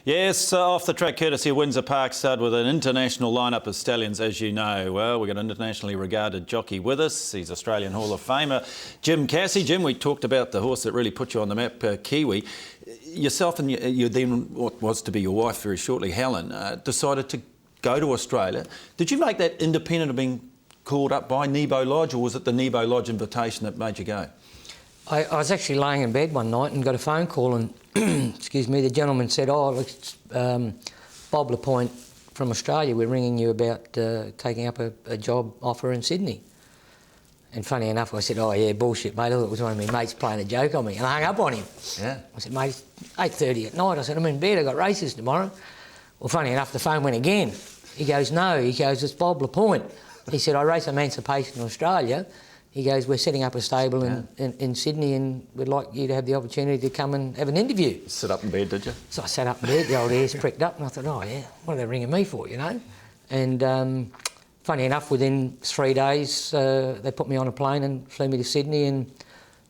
Yes, off the track courtesy of Windsor Park stud with an international lineup of stallions, as you know. Well, we've got an internationally regarded jockey with us. He's Australian Hall of Famer, Jim Cassidy. Jim, we talked about the horse that really put you on the map, Kiwi. Yourself and you then, what was to be your wife very shortly, Helen, decided to go to Australia. Did you make that independent of being called up by Nebo Lodge, or was it the Nebo Lodge invitation that made you go? I was actually laying in bed one night and got a phone call and, excuse me, the gentleman said, it's Bob Lapointe from Australia. We're ringing you about taking up a job offer in Sydney. And funny enough, I said, oh yeah, bullshit, mate. I thought it was one of my mates playing a joke on me. And I hung up on him. Yeah. I said, mate, it's 8:30 at night. I said, I'm in bed, I've got races tomorrow. Well, funny enough, the phone went again. He goes, no. He goes, it's Bob Lapointe. He said, I race Emancipation in Australia. He goes, we're setting up a stable in Sydney and we'd like you to have the opportunity to come and have an interview. Sit up in bed, did you? So I sat up in bed, the old ears pricked up, and I thought, oh yeah, what are they ringing me for, you know? And funny enough, within 3 days, they put me on a plane and flew me to Sydney, and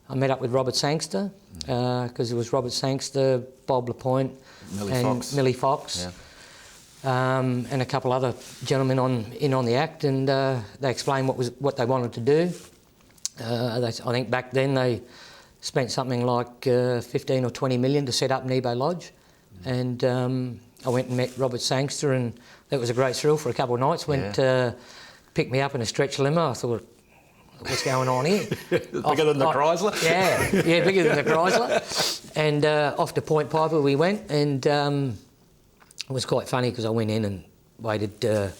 I met up with Robert Sangster, because it was Robert Sangster, Bob Lapointe, Millie Fox. Yeah. And a couple other gentlemen on the act, and they explained what they wanted to do. I think back then they spent something like 15 or 20 million to set up Nebo Lodge, and I went and met Robert Sangster, and that was a great thrill for a couple of nights. Went picked me up in a stretch limo. I thought, what's going on here? Bigger than the Chrysler? Yeah, bigger than the Chrysler. And off to Point Piper we went, and it was quite funny because I went in and waited.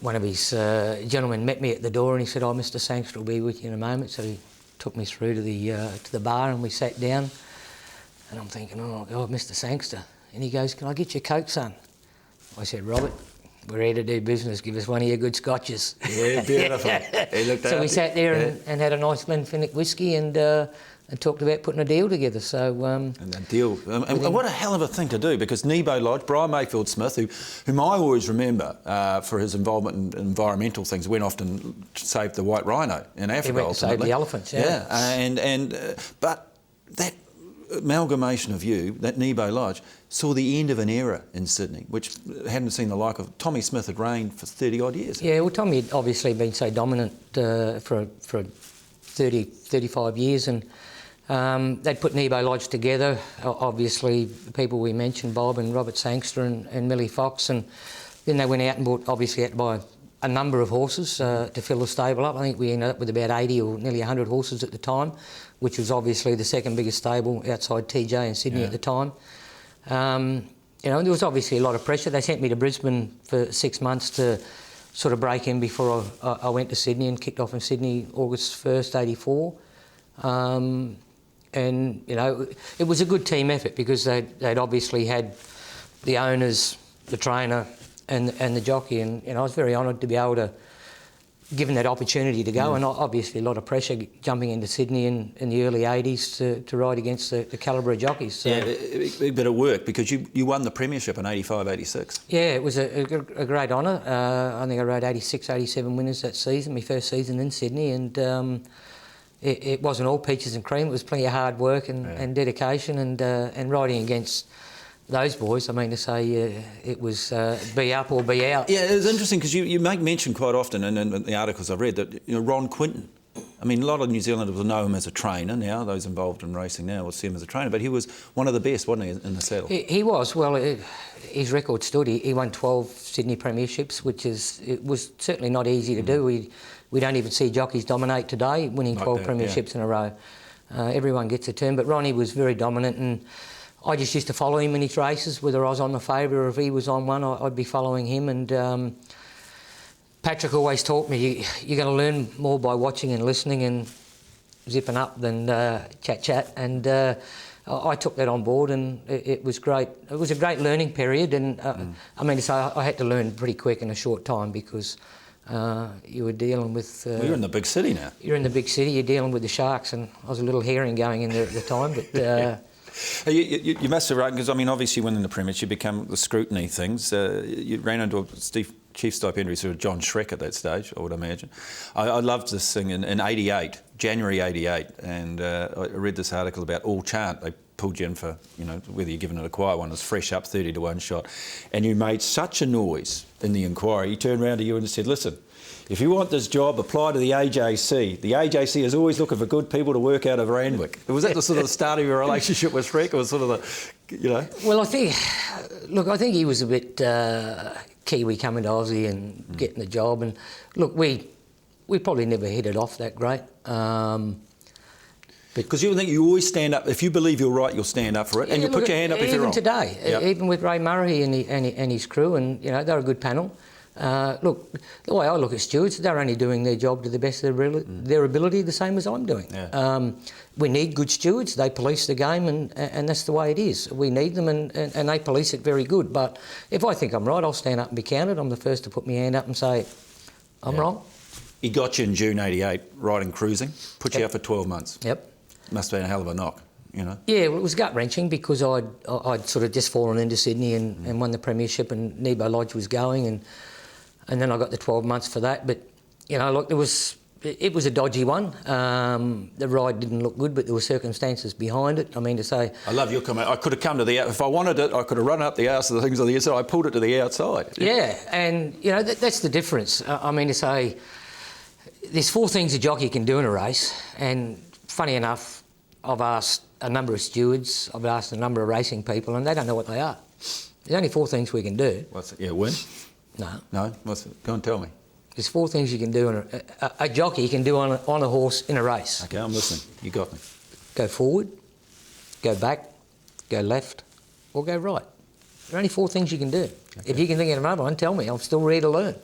One of his gentlemen met me at the door and he said, oh, Mr Sangster will be with you in a moment. So he took me through to the bar and we sat down. And I'm thinking, oh, God, Mr Sangster. And he goes, can I get you a Coke, son? I said, Robert, we're here to do business. Give us one of your good scotches. Yeah, beautiful. He looked so we sat there and had a nice Glenfiddich whiskey and talked about putting a deal together. So and a deal, and what a hell of a thing to do, because Nebo Lodge, Brian Mayfield Smith, whom I always remember for his involvement in environmental things, went off and saved the white rhino in Africa. He went to save the elephants. Yeah, but that amalgamation of you, that Nebo Lodge, saw the end of an era in Sydney, which hadn't seen the like of. Tommy Smith had reigned for 30 odd years. Yeah, well, Tommy had obviously been so dominant for 30, 35 years, and they'd put Nebo Lodge together. Obviously, the people we mentioned, Bob and Robert Sangster and Millie Fox, and then they went out and bought, obviously had to buy a number of horses to fill the stable up. I think we ended up with about 80 or nearly 100 horses at the time, which was obviously the second biggest stable outside TJ in Sydney at the time. You know, there was obviously a lot of pressure. They sent me to Brisbane for 6 months to sort of break in before I went to Sydney, and kicked off in Sydney August 1st, 84. And, you know, it was a good team effort because they'd obviously had the owners, the trainer and the jockey, and, you know, I was very honoured to be able to give them that opportunity to go, and obviously a lot of pressure jumping into Sydney in the early 80s to ride against the calibre of jockeys. So. Yeah, a bit of work, because you won the premiership in 85, 86. Yeah, it was a great honour. I think I rode 86, 87 winners that season, my first season in Sydney, and it wasn't all peaches and cream. It was plenty of hard work and dedication, and riding against those boys, I mean to say, it was be up or be out. Yeah, it was interesting because you make mention quite often in the articles I've read that, you know, Ron Quinton, I mean, a lot of New Zealanders will know him as a trainer now, those involved in racing now will see him as a trainer, but he was one of the best, wasn't he, in the saddle? He was. Well, his record stood. He won 12 Sydney premierships, it was certainly not easy to do. We don't even see jockeys dominate today, winning 12 premierships in a row. Everyone gets a turn, but Ronnie was very dominant, and I just used to follow him in his races, whether I was on the favourite or if he was on one, I'd be following him. And Patrick always taught me, you're going to learn more by watching and listening and zipping up than chat. And I took that on board, and it was great. It was a great learning period, and I mean to say, I had to learn pretty quick in a short time because you were dealing with... well, you're in the big city now. You're in the big city, you're dealing with the sharks, and I was a little herring going in there at the time, but... You must have run, because I mean, obviously winning the premiership, you become the scrutiny things. You ran into chief stipendiary sort of John Schreck at that stage, I would imagine. I loved this thing in '88. January '88, and I read this article about All Chant. They pulled you in for, whether you're given it a quiet one, it was fresh up 30-1 shot, and you made such a noise in the inquiry. He turned around to you and said, "Listen, if you want this job, apply to the AJC. The AJC is always looking for good people to work out of Randwick." Was that the sort of the start of your relationship with Freck, or sort of the, Well, I think he was a bit Kiwi coming to Aussie and getting the job. And look, we probably never hit it off that great. Because you think you always stand up. If you believe you're right, you'll stand up for it, and you'll put your hand up if you're wrong. Even today, even with Ray Murray and his crew, and they're a good panel. Look, the way I look at stewards, they're only doing their job to the best of their ability, the same as I'm doing. Yeah. We need good stewards. They police the game, and that's the way it is. We need them, and they police it very good. But if I think I'm right, I'll stand up and be counted. I'm the first to put my hand up and say, I'm wrong. He got you in June '88, riding cruising, put you out for 12 months. Yep. Must have been a hell of a knock, Yeah, well, it was gut-wrenching because I'd sort of just fallen into Sydney and won the premiership, and Nebo Lodge was going, and then I got the 12 months for that. But, look, it was a dodgy one. The ride didn't look good, but there were circumstances behind it. I mean, to say... I love your comment. I could have come to if I wanted it, I could have run up the arse of the things on the inside. I pulled it to the outside. Yeah, and, that's the difference. I mean, to say, there's 4 things a jockey can do in a race, and funny enough, I've asked a number of stewards, I've asked a number of racing people, and they don't know what they are. There's only 4 things we can do. What's it? Yeah, win? No. No? What's it? Go and tell me. There's 4 things you can do a jockey can do on a horse in a race. Okay, I'm listening. You got me. Go forward, go back, go left, or go right. There are only 4 things you can do. Okay. If you can think of another one, tell me. I'm still ready to learn.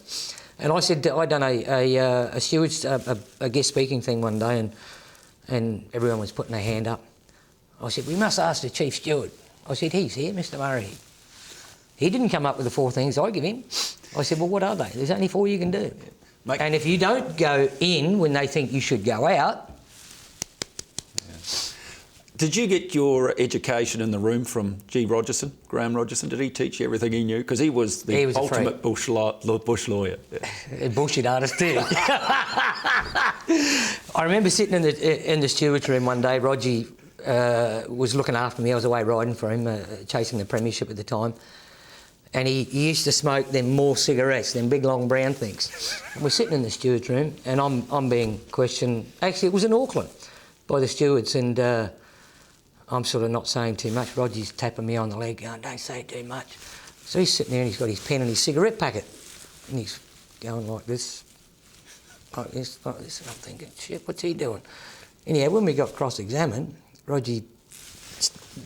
And I said, I'd done a steward's a guest speaking thing one day, and everyone was putting their hand up. I said, we must ask the chief steward. I said, he's here, Mr. Murray. He didn't come up with the 4 things I give him. I said, well, what are they? There's only 4 you can do. Mate. And if you don't go in when they think you should go out... Yeah. Did you get your education in the room from Graham Rogerson? Did he teach you everything he knew? Because he was the ultimate bush lawyer. Yeah. A bullshit artist too. I remember sitting in the steward's room one day. Rogie was looking after me. I was away riding for him, chasing the premiership at the time. And he used to smoke them more cigarettes, them big long brown things. And we're sitting in the steward's room, and I'm being questioned. Actually, it was in Auckland by the stewards, and I'm sort of not saying too much. Rogie's tapping me on the leg, going, "Don't say too much." So he's sitting there, and he's got his pen and his cigarette packet, and he's going like this. Like this, like this, and I'm thinking, shit, what's he doing? Anyhow, when we got cross-examined, Rogie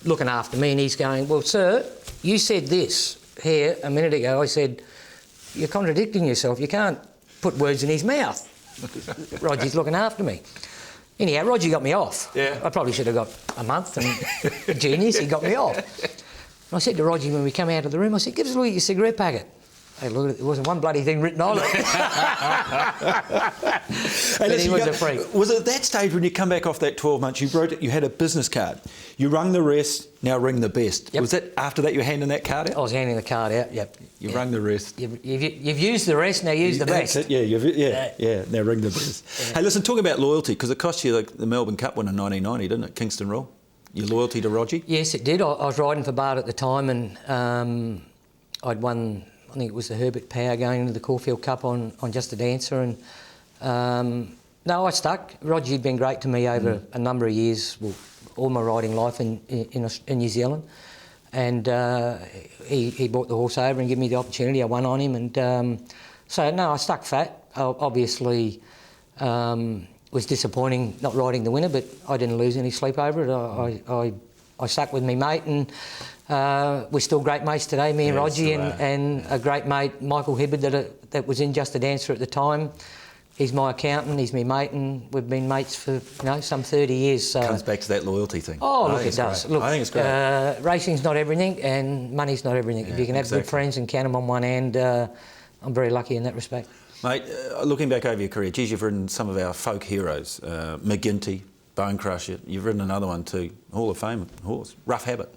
looking after me, and he's going, well, sir, you said this here a minute ago. I said, you're contradicting yourself. You can't put words in his mouth. Rogie's looking after me. Anyhow, Rogie got me off. Yeah. I probably should have got a month, and genius, he got me off. And I said to Rogie when we come out of the room, I said, give us a look at your cigarette packet. Hey, look, there wasn't one bloody thing written on it. But he was a freak. Was it at that stage when you come back off that 12 months, you wrote it, you had a business card. You rung the rest, now ring the best. Yep. Was that after that you were handing that card out? I was handing the card out, yep. You rung the rest. You've used the rest, now use the best. That's it, yeah, now ring the best. Yeah. Hey, listen, talk about loyalty, because it cost you the Melbourne Cup win in 1990, didn't it? Kingston Rule. Your loyalty to Rogie? Yes, it did. I was riding for Bard at the time, and I'd won... I think it was the Herbert Power going into the Caulfield Cup on Just a Dancer, and no, I stuck. Rogie had been great to me over a number of years, well, all my riding life in New Zealand, and he brought the horse over and gave me the opportunity. I won on him, and so no, I stuck fat. Obviously, was disappointing not riding the winner, but I didn't lose any sleep over it. I stuck with me mate, and we're still great mates today, me and Rogie, and a great mate, Michael Hibbard, that was in Just a Dancer at the time. He's my accountant, he's my mate, and we've been mates for some 30 years. So. Comes back to that loyalty thing. Oh, look, it does. Look, I think it's great. Racing's not everything, and money's not everything. Yeah, if you can have good friends and count them on one hand, I'm very lucky in that respect. Mate, looking back over your career, geez, you've ridden some of our folk heroes, McGinty, Bone Crusher. You've ridden another one too, Hall of Fame horse, Rough Habit.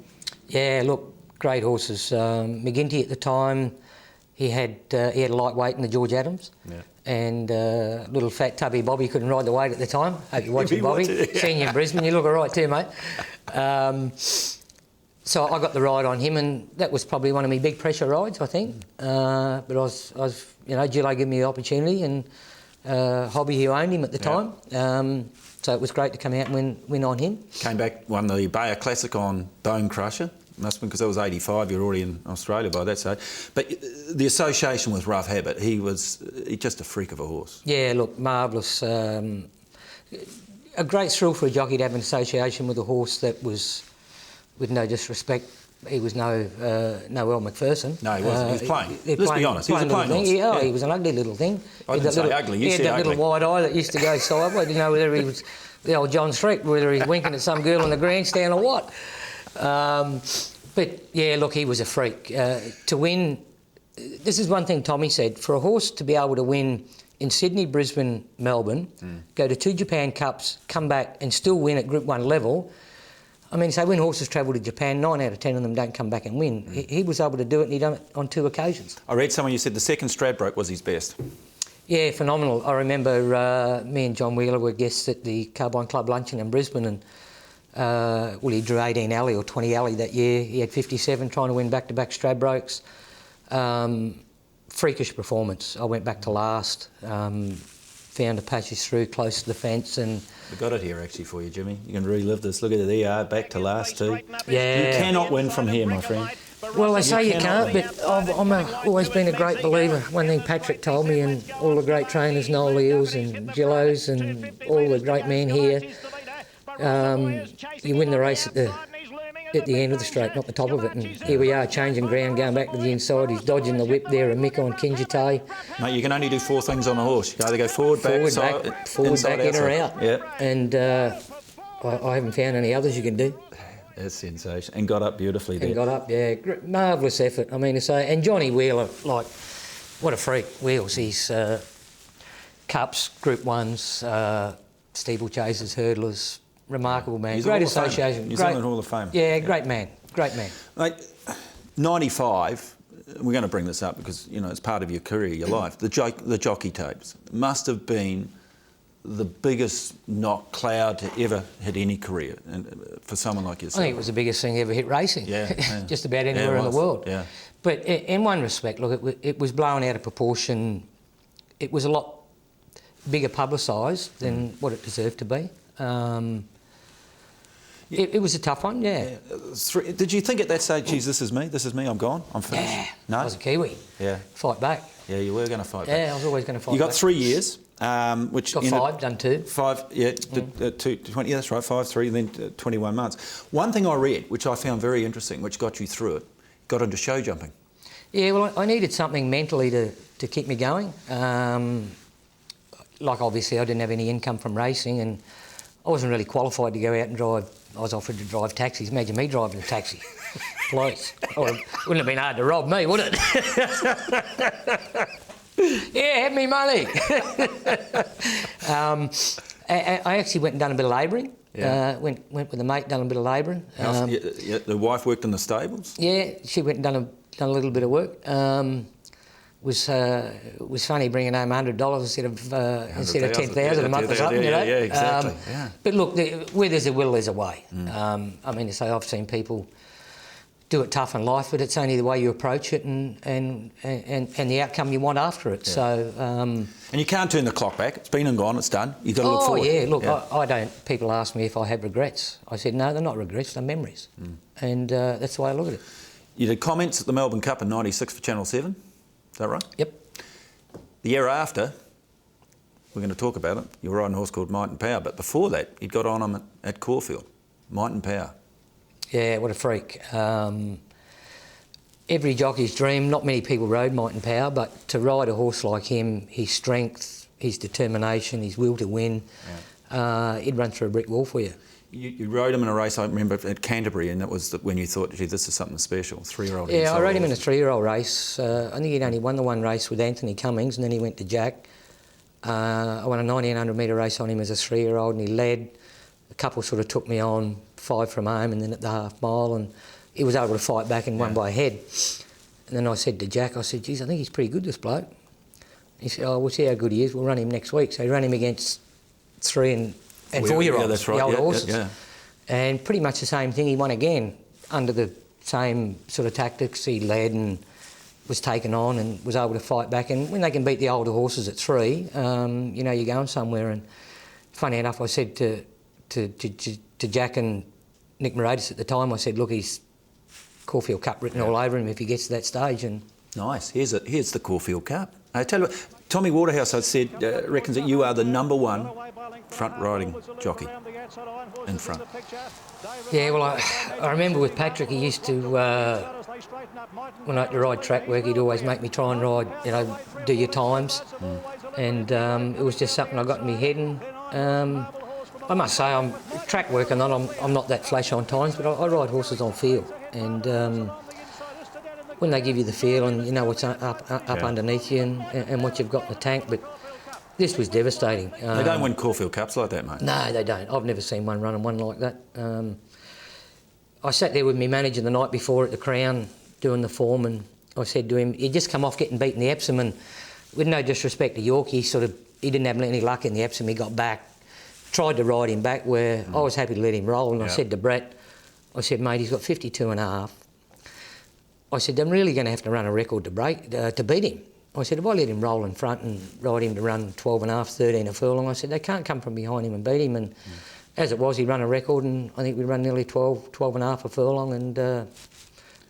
Yeah, look, great horses. McGinty at the time, he had a lightweight in the George Adams. Yeah. And little fat tubby Bobby couldn't ride the weight at the time. Hope you're watching, Bobby. Seeing you in Brisbane, you look all right too, mate. So I got the ride on him, and that was probably one of my big pressure rides, I think. But I was, you know, Gillo gave me the opportunity, and Hobby, who owned him at the time. So it was great to come out and win on him. Came back, won the Bayer Classic on Bone Crusher. Must have been because that was 85, you were already in Australia by that stage. But the association with Rough Habit, he's just a freak of a horse. Yeah, look, marvellous. A great thrill for a jockey to have an association with a horse that was, with no disrespect, he was no Earl Macpherson. No, he wasn't. He was plain. Let's be honest, he was a plain horse. He was an ugly little thing. I didn't say ugly, you said ugly. He had that little wide eye that used to go sideways. Didn't know whether he was the old John Shrek, whether he's winking at some girl on the grandstand or what. But yeah, look, he was a freak. To win, this is one thing Tommy said, for a horse to be able to win in Sydney, Brisbane, Melbourne, go to 2 Japan Cups, come back and still win at Group 1 level. I mean, so when horses travel to Japan, 9 out of 10 of them don't come back and win. He was able to do it, and he done it on 2 occasions. I read somewhere you said the second Stradbroke was his best. Yeah, phenomenal. I remember me and John Wheeler were guests at the Carbine Club luncheon in Brisbane, and he drew 18 alley or 20 alley that year. He had 57 trying to win back-to-back Stradbrokes. Freakish performance. I went back to last, found a passage through close to the fence, and We've got it here actually for you, Jimmy. You can relive this. Look at it there, back to last too. Yeah. You cannot win from here, my friend. Well, they say you can't, but I've always been a great believer. One thing Patrick told me, and all the great trainers, Noel Eels and Gillos and all the great men here, you win the race at the end of the straight, not the top of it. And here we are, changing ground, going back to the inside. He's dodging the whip there, a mick on Kinjite. Mate, you can only do 4 things on a horse. You can either go forward, back, inside, in or out. Yeah. And I haven't found any others you can do. That's sensational. And got up beautifully there. And got up, yeah. Marvellous effort, I mean to say. And Johnny Wheeler, like, what a freak. Wheels, he's cups, Group 1s, steeplechasers, hurdlers, remarkable man. He's great a Hall of Fame. association. New Zealand Hall of Fame. Yeah, great man. Great man. Mate, 95, we're going to bring this up because, you know, it's part of your career, your life. The jockey tapes must have been the biggest knock cloud to ever hit any career, and for someone like yourself. I think it was the biggest thing ever hit racing. Yeah. Just about anywhere in the world. Yeah. But in one respect, look, it was blown out of proportion. It was a lot bigger publicised than what it deserved to be. It was a tough one, yeah. Did you think at that stage, geez, this is me, I'm gone, I'm finished? Yeah, no? I was a Kiwi. Yeah. Fight back. Yeah, you were going to fight back. Yeah, I was always going to fight back. You got 3 years, which... Got 5, done 2. 5, yeah, 20, yeah, that's right, 5, 3, and then 21 months. One thing I read, which I found very interesting, which got you through it, got into show jumping. Yeah, well, I needed something mentally to keep me going. Like, obviously, I didn't have any income from racing, and I wasn't really qualified to go out and drive. I was offered to drive taxis. Imagine me driving a taxi. Police. Wouldn't have been hard to rob me, would it? Yeah, have me money. I actually went and done a bit of labouring. Yeah. Went with a mate, done a bit of labouring. The wife worked in the stables? Yeah, she went and done a little bit of work. Was funny bringing home $100 instead of $10,000 a month or something, you know. Yeah, exactly. But look, where there's a will, there's a way. I mean to say, I've seen people do it tough in life, but it's only the way you approach it and the outcome you want after it. Yeah. So. And you can't turn the clock back. It's been and gone. It's done. You've got to look forward. Oh yeah, look, yeah. I don't. People ask me if I have regrets. I said no, they're not regrets. They're memories, and that's the way I look at it. You did comments at the Melbourne Cup in '96 for Channel 7. Is that right? Yep. The year after, we're going to talk about it, you were riding a horse called Might and Power, but before that, you'd got on him at Caulfield. Might and Power. Yeah, what a freak. Every jockey's dream, not many people rode Might and Power, but to ride a horse like him, his strength, his determination, his will to win, he'd run through a brick wall for you. You rode him in a race, I remember, at Canterbury, and that was when you thought, gee, this is something special, 3-year-old. Yeah, I rode him in a 3-year-old race. I think he'd only won the one race with Anthony Cummings, and then he went to Jack. I won a 1900 metre race on him as a 3-year-old, and he led. A couple sort of took me on, 5 from home, and then at the half mile, and he was able to fight back and won by a head. And then I said to Jack, I said, geez, I think he's pretty good, this bloke. He said, oh, we'll see how good he is. We'll run him next week. So he ran him against 3 and 4-year-olds, yeah, that's right. the older Yeah, horses. yeah. And pretty much the same thing. He won again under the same sort of tactics. He led and was taken on and was able to fight back. And when they can beat the older horses at 3, you know, you're going somewhere. And funny enough, I said to Jack and Nick Moratis at the time, I said, look, he's Caulfield Cup written all over him if he gets to that stage. And Nice. Here's the Caulfield Cup. I tell you what, Tommy Waterhouse, I said, reckons that you are the #1 front-riding jockey in front. yeah, well, I remember with Patrick, he used to, when I had to ride track work, he'd always make me try and ride, you know, do your times. And it was just something I got in my head. And I must say, I'm track work and I'm not that flash on times, but I ride horses on field. And when they give you the feel and you know what's up underneath you and what you've got in the tank, but this was devastating. They don't win Caulfield Cups like that, mate. No, they don't. I've never seen one run and one like that. I sat there with my manager the night before at the Crown doing the form, and I said to him, he'd just come off getting beaten the Epsom, and with no disrespect to York, he didn't have any luck in the Epsom. He got back, tried to ride him back where I was happy to let him roll, and I said to Brett, I said, mate, he's got 52.5. I said, I'm really going to have to run a record to beat him. I said, if I let him roll in front and ride him to run 12.5, 13 a furlong, I said, they can't come from behind him and beat him. And as it was, he ran a record, and I think we ran nearly 12.5 a furlong, and the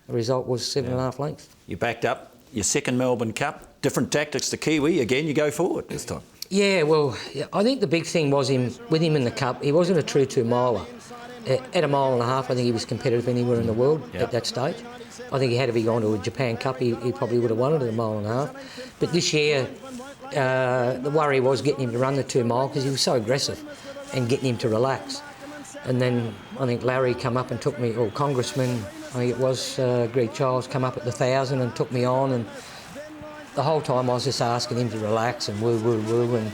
result was 7.5 lengths. You backed up your second Melbourne Cup, different tactics to Kiwi. Again, you go forward this time. Yeah, well, I think the big thing was with him in the Cup, he wasn't a true 2-miler. At 1.5 miles, I think he was competitive anywhere in the world at that stage. I think he had to be going to a Japan Cup, he probably would have won it at 1.5 miles. But this year, the worry was getting him to run the 2 mile because he was so aggressive and getting him to relax. And then I think Larry come up and took me, or Congressman, I think it was, Greg Childs, come up at the 1,000 and took me on. And the whole time I was just asking him to relax and woo, woo, woo. And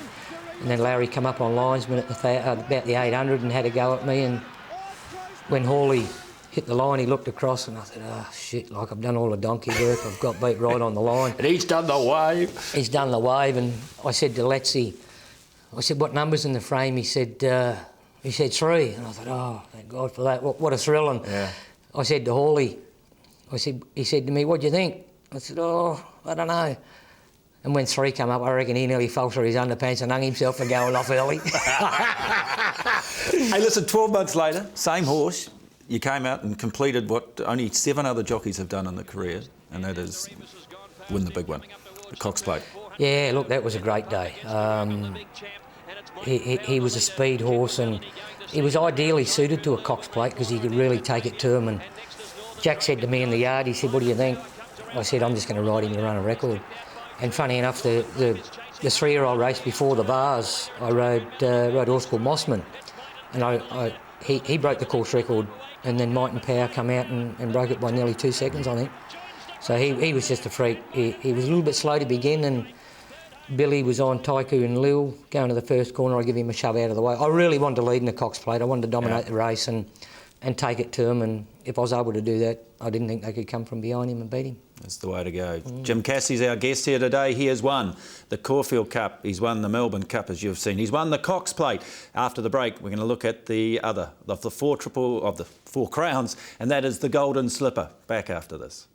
then Larry come up on linesman at about the 800 and had a go at me. And when Hawley hit the line, he looked across and I said, oh, shit, like I've done all the donkey work, I've got beat right on the line. And he's done the wave. He's done the wave, and I said to Letsy, I said, what number's in the frame? He said 3. And I thought, oh, thank God for that, what a thrill. And I said to Hawley, he said to me, what do you think? I said, oh, I don't know. And when 3 come up, I reckon he nearly fell through his underpants and hung himself for going off early. Hey, listen, 12 months later, same horse, you came out and completed what only 7 other jockeys have done in their career, and that is win the big one, the Cox Plate. Yeah, look, that was a great day. He was a speed horse, and he was ideally suited to a Cox Plate because he could really take it to him. And Jack said to me in the yard, he said, what do you think? I said, I'm just going to ride him to run a record. And funny enough, the 3-year-old race before the bars, I rode a horse called Mossman, and he broke the course record, and then Might and Power come out and broke it by nearly 2 seconds, I think. So he was just a freak. He was a little bit slow to begin, and Billy was on Taiku and Lil going to the first corner. I give him a shove out of the way. I really wanted to lead in the Cox Plate. I wanted to dominate the race and take it to him, and if I was able to do that, I didn't think they could come from behind him and beat him. That's the way to go. Jim Cassidy's our guest here today. He has won the Caulfield Cup. He's won the Melbourne Cup, as you've seen. He's won the Cox Plate. After the break, we're going to look at the other of the 4 crowns, and that is the Golden Slipper. Back after this.